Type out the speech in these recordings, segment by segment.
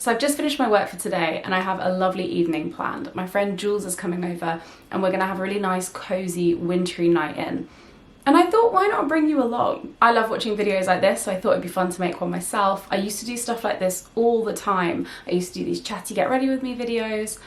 So I've just finished my work for today and I have a lovely evening planned. My friend Jules is coming over and we're gonna have a really nice, cozy, wintry night in. And I thought, why not bring you along? I love watching videos like this, so I thought it'd be fun to make one myself. I used to do stuff like this all the time. I used to do these chatty get ready with me videos.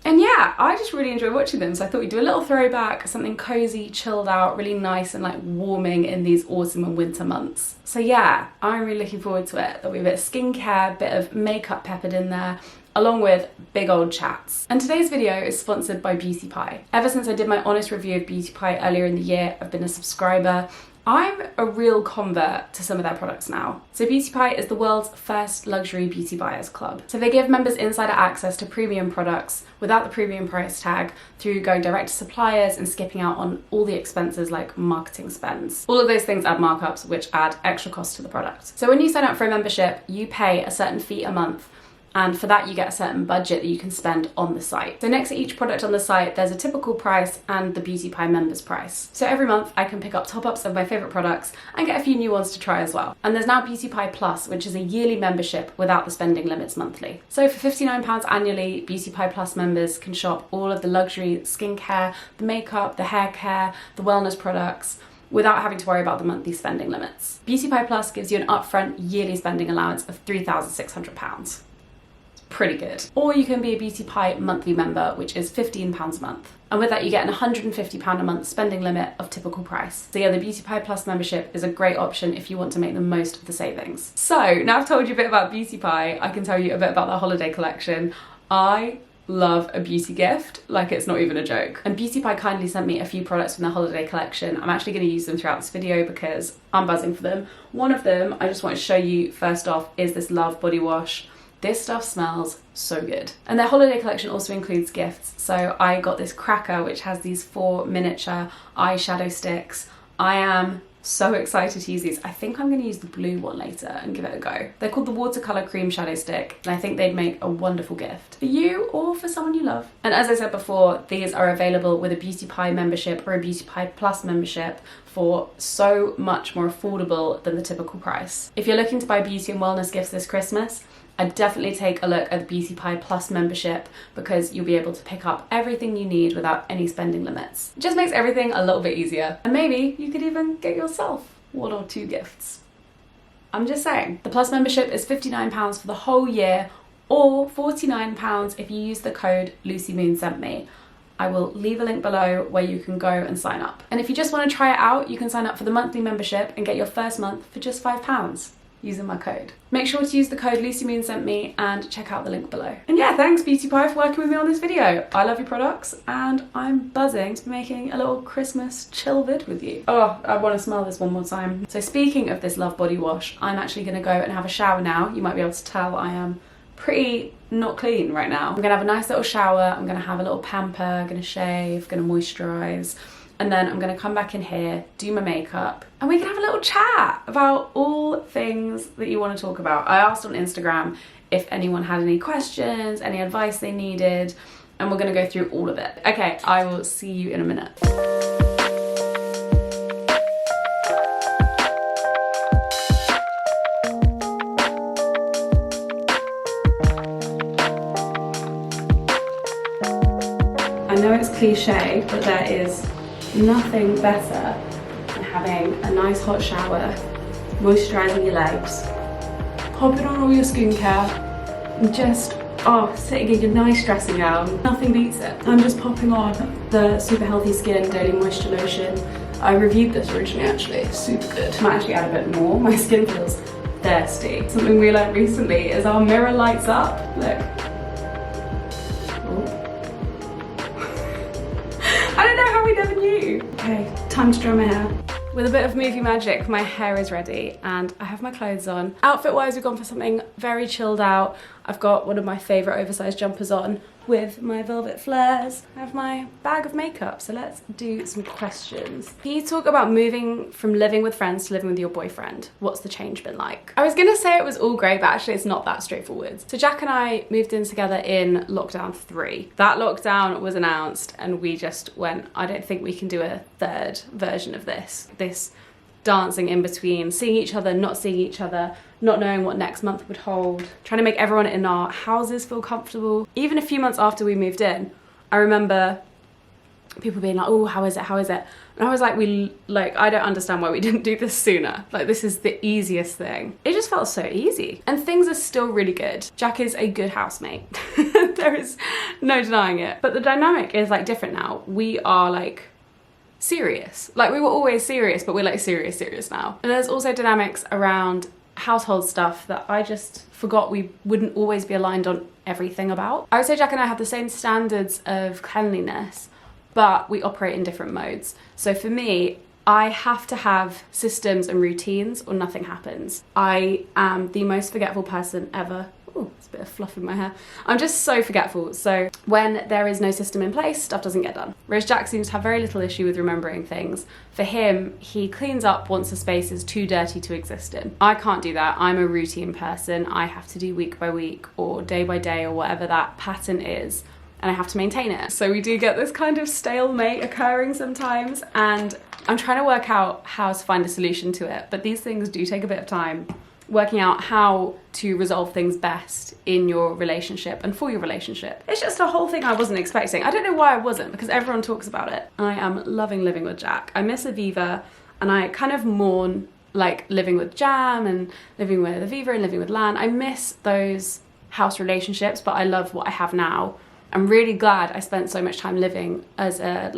And yeah, I just really enjoy watching them, so I thought we'd do a little throwback, something cozy, chilled out, really nice and like warming in these autumn and winter months. So yeah, I'm really looking forward to it. There'll be a bit of skincare, bit of makeup peppered in there, along with big old chats. And today's video is sponsored by Beauty Pie. Ever since I did my honest review of Beauty Pie earlier in the year, I've been a subscriber. I'm a real convert to some of their products now. So Beauty Pie is the world's first luxury beauty buyers club. So they give members insider access to premium products without the premium price tag through going direct to suppliers and skipping out on all the expenses like marketing spends. All of those things add markups, which add extra cost to the product. So when you sign up for a membership, you pay a certain fee a month, and for that you get a certain budget that you can spend on the site. So next to each product on the site, there's a typical price and the Beauty Pie members price. So every month I can pick up top-ups of my favourite products and get a few new ones to try as well. And there's now Beauty Pie Plus, which is a yearly membership without the spending limits monthly. So for £59 annually, Beauty Pie Plus members can shop all of the luxury skincare, the makeup, the hair care, the wellness products, without having to worry about the monthly spending limits. Beauty Pie Plus gives you an upfront yearly spending allowance of £3,600. Pretty good. Or you can be a Beauty Pie monthly member, which is £15 a month. And with that you get an £150 a month spending limit of typical price. So yeah, the Beauty Pie Plus membership is a great option if you want to make the most of the savings. So now I've told you a bit about Beauty Pie, I can tell you a bit about their holiday collection. I love a beauty gift, like it's not even a joke. And Beauty Pie kindly sent me a few products from their holiday collection. I'm actually going to use them throughout this video because I'm buzzing for them. One of them I just want to show you first off is this Love body wash. This stuff smells so good. And their holiday collection also includes gifts. So I got this cracker which has these 4 miniature eyeshadow sticks. I am so excited to use these. I think I'm going to use the blue one later and give it a go. They're called the Watercolor Cream Shadow Stick, and I think they'd make a wonderful gift for you or for someone you love. And as I said before, these are available with a Beauty Pie membership or a Beauty Pie Plus membership for so much more affordable than the typical price. If you're looking to buy beauty and wellness gifts this Christmas, I'd definitely take a look at the Beauty Pie Plus membership because you'll be able to pick up everything you need without any spending limits. It just makes everything a little bit easier. And maybe you could even get yourself 1 or 2 gifts. I'm just saying. The Plus membership is £59 for the whole year or £49 if you use the code LucyMoonSentMe. I will leave a link below where you can go and sign up. And if you just want to try it out, you can sign up for the monthly membership and get your first month for just £5. Using my code. Make sure to use the code LucyMoonSentMe and check out the link below. And yeah, thanks Beauty Pie for working with me on this video. I love your products and I'm buzzing to be making a little Christmas chill vid with you. Oh, I want to smell this one more time. So speaking of this Love body wash, I'm actually going to go and have a shower now. You might be able to tell I am pretty not clean right now. I'm going to have a nice little shower. I'm going to have a little pamper, I'm going to shave, going to moisturize. And then I'm going to come back in here, do my makeup, and we can have a little chat about all things that you want to talk about. I asked on Instagram if anyone had any questions, any advice they needed, and we're going to go through all of it. Okay, I will see you in a minute. I know it's cliche, but there is nothing better than having a nice hot shower, moisturising your legs, popping on all your skincare, and just, sitting in your nice dressing gown. Nothing beats it. I'm just popping on the Super Healthy Skin Daily Moisture Lotion. I reviewed this originally actually, it's super good. I might actually add a bit more, my skin feels thirsty. Something we learned recently is our mirror lights up, look. I don't know how we never knew. Okay, time to dry my hair. With a bit of movie magic, my hair is ready and I have my clothes on. Outfit-wise, we've gone for something very chilled out. I've got one of my favourite oversized jumpers on with my velvet flares. I have my bag of makeup, so let's do some questions. Can you talk about moving from living with friends to living with your boyfriend? What's the change been like? I was gonna say it was all great, but actually it's not that straightforward. So Jack and I moved in together in lockdown 3. That lockdown was announced and we just went, I don't think we can do a third version of this. This dancing in between, seeing each other, not seeing each other, not knowing what next month would hold, trying to make everyone in our houses feel comfortable. Even a few months after we moved in, I remember people being like, oh, how is it? And I was like, I don't understand why we didn't do this sooner. Like, this is the easiest thing. It just felt so easy. And things are still really good. Jack is a good housemate. There is no denying it. But the dynamic is like different now. We are like serious. Like, we were always serious, but we're like serious now. And there's also dynamics around household stuff that I just forgot we wouldn't always be aligned on everything about. I would say Jack and I have the same standards of cleanliness, but we operate in different modes. So for me, I have to have systems and routines or nothing happens. I am the most forgetful person ever. Oh, it's a bit of fluff in my hair. I'm just so forgetful. So when there is no system in place, stuff doesn't get done. Whereas Jack seems to have very little issue with remembering things. For him, he cleans up once a space is too dirty to exist in. I can't do that. I'm a routine person. I have to do week by week or day by day or whatever that pattern is, and I have to maintain it. So we do get this kind of stalemate occurring sometimes, and I'm trying to work out how to find a solution to it. But these things do take a bit of time, working out how to resolve things best in your relationship and for your relationship. It's just a whole thing I wasn't expecting. I don't know why I wasn't, because everyone talks about it. I am loving living with Jack. I miss Aviva, and I kind of mourn like living with Jam and living with Aviva and living with Lan. I miss those house relationships, but I love what I have now. I'm really glad I spent so much time living as a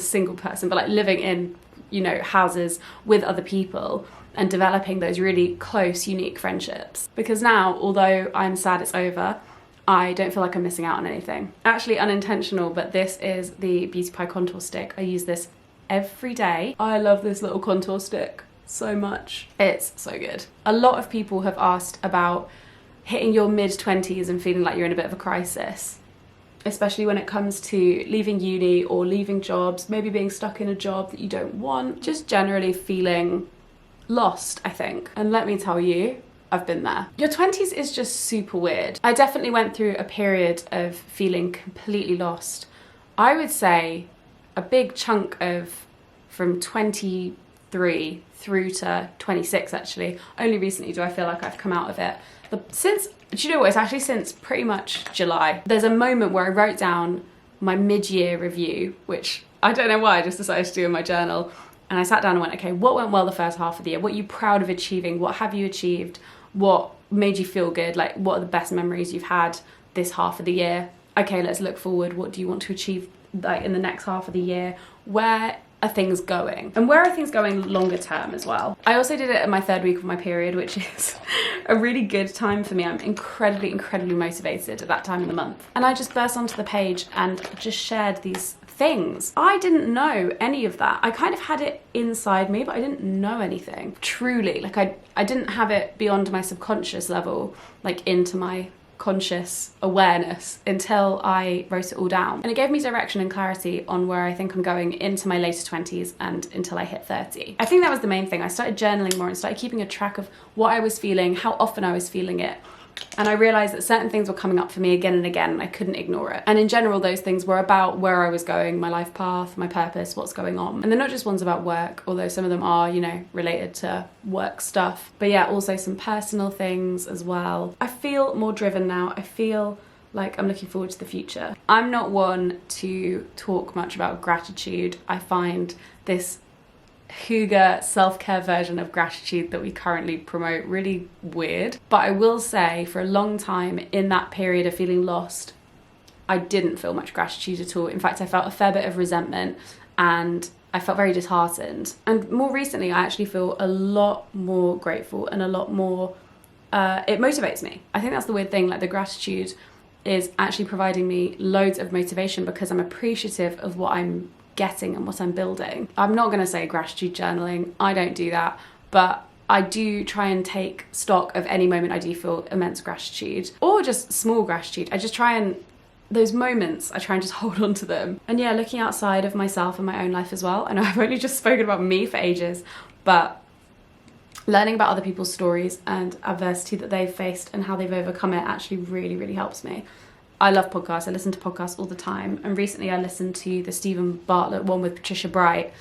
single person, but like living in, you know, houses with other people and developing those really close, unique friendships. Because now, although I'm sad it's over, I don't feel like I'm missing out on anything. Actually unintentional, but this is the Beauty Pie contour stick. I use this every day. I love this little contour stick so much. It's so good. A lot of people have asked about hitting your mid-20s and feeling like you're in a bit of a crisis, especially when it comes to leaving uni or leaving jobs, maybe being stuck in a job that you don't want, just generally feeling lost, I think. And let me tell you, I've been there. Your 20s is just super weird. I definitely went through a period of feeling completely lost. I would say a big chunk of from 23 through to 26 actually. Only recently do I feel like I've come out of it. Do you know what, it's actually since pretty much July. There's a moment where I wrote down my mid-year review, which I don't know why, I just decided to do in my journal. And I sat down and went, okay, what went well the first half of the year? What are you proud of achieving? What have you achieved? What made you feel good? Like, what are the best memories you've had this half of the year? Okay, let's look forward. What do you want to achieve like in the next half of the year? Where are things going? And where are things going longer term as well? I also did it in my third week of my period, which is a really good time for me. I'm incredibly motivated at that time of the month. And I just burst onto the page and just shared these things. I didn't know any of that. I kind of had it inside me, but I didn't know anything. Truly, like I didn't have it beyond my subconscious level, like into my conscious awareness until I wrote it all down. And it gave me direction and clarity on where I think I'm going into my later 20s and until I hit 30. I think that was the main thing. I started journaling more and started keeping a track of what I was feeling, how often I was feeling it. And I realised that certain things were coming up for me again and again, and I couldn't ignore it. And in general, those things were about where I was going, my life path, my purpose, what's going on. And they're not just ones about work, although some of them are, you know, related to work stuff. But yeah, also some personal things as well. I feel more driven now. I feel like I'm looking forward to the future. I'm not one to talk much about gratitude. I find this hygge self-care version of gratitude that we currently promote really weird. But I will say, for a long time in that period of feeling lost, I didn't feel much gratitude at all. In fact, I felt a fair bit of resentment and I felt very disheartened. And more recently, I actually feel a lot more grateful and a lot more, it motivates me. I think that's the weird thing, like the gratitude is actually providing me loads of motivation because I'm appreciative of what I'm getting and what I'm building. I'm not going to say gratitude journaling, I don't do that, but I do try and take stock of any moment I do feel immense gratitude or just small gratitude. I just try and, those moments, I try and just hold on to them. And yeah, looking outside of myself and my own life as well. I know I've only just spoken about me for ages, but learning about other people's stories and adversity that they've faced and how they've overcome it actually really helps me. I love podcasts. I listen to podcasts all the time. And recently I listened to the Stephen Bartlett one with Patricia Bright.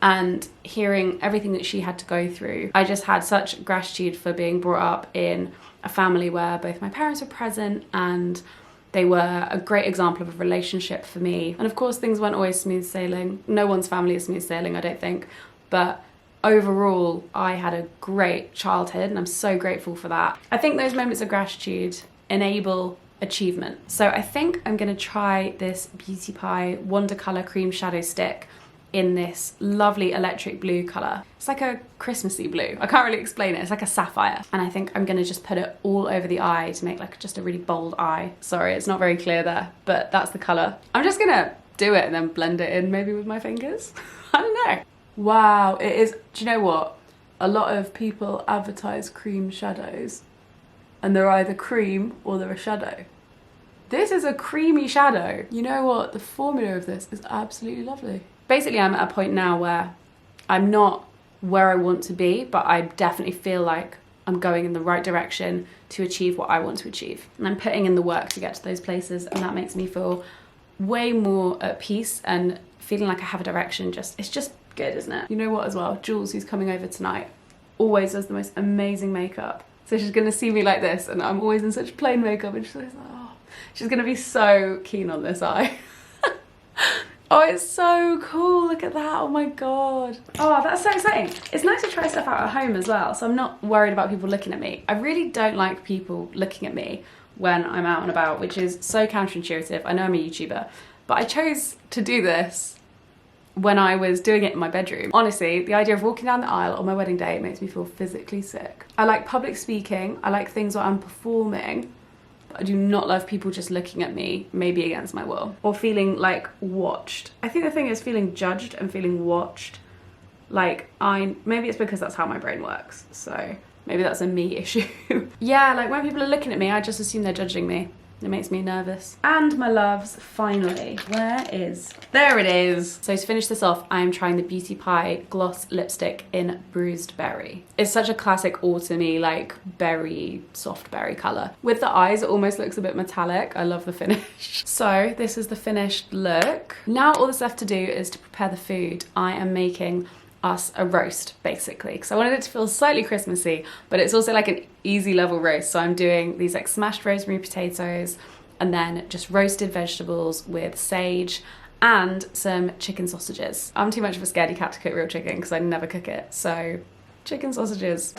and hearing everything that she had to go through. I just had such gratitude for being brought up in a family where both my parents were present and they were a great example of a relationship for me. And of course, things weren't always smooth sailing. No one's family is smooth sailing, I don't think. But overall, I had a great childhood and I'm so grateful for that. I think those moments of gratitude enable achievement. So I think I'm gonna try this Beauty Pie Watercolor Cream Shadow Stick in this lovely electric blue colour. It's like a Christmassy blue. I can't really explain it. It's like a sapphire. And I think I'm gonna just put it all over the eye to make like just a really bold eye. Sorry, it's not very clear there, but that's the colour. I'm just gonna do it and then blend it in maybe with my fingers. I don't know. Wow, it is, do you know what? A lot of people advertise cream shadows and they're either cream or they're a shadow. This is a creamy shadow. You know what? The formula of this is absolutely lovely. Basically, I'm at a point now where I'm not where I want to be, but I definitely feel like I'm going in the right direction to achieve what I want to achieve. And I'm putting in the work to get to those places, and that makes me feel way more at peace and feeling like I have a direction. It's just good, isn't it? You know what as well? Jules, who's coming over tonight, always does the most amazing makeup. So she's gonna see me like this, and I'm always in such plain makeup, and she's like, oh, she's gonna be so keen on this eye. Oh, it's so cool, look at that, oh my god. Oh, that's so exciting. It's nice to try stuff out at home as well, so I'm not worried about people looking at me. I really don't like people looking at me when I'm out and about, which is so counterintuitive. I know I'm a YouTuber, but I chose to do this when I was doing it in my bedroom. Honestly, the idea of walking down the aisle on my wedding day makes me feel physically sick. I like public speaking, I like things where I'm performing, I do not love people just looking at me, maybe against my will, or feeling like watched. I think the thing is feeling judged and feeling watched. Like maybe it's because that's how my brain works. So maybe that's a me issue. Yeah, like when people are looking at me, I just assume they're judging me. It makes me nervous. And my loves, finally, there it is. So to finish this off, I'm trying the Beauty Pie Gloss Lipstick in Bruised Berry. It's such a classic autumny, like berry, soft berry color. With the eyes, it almost looks a bit metallic. I love the finish. So this is the finished look. Now all that's left to do is to prepare the food. I am making us a roast, basically, because I wanted it to feel slightly Christmassy, but it's also like an easy level roast. So I'm doing these like smashed rosemary potatoes and then just roasted vegetables with sage and some chicken sausages. I'm too much of a scaredy cat to cook real chicken because I never cook it, so chicken sausages.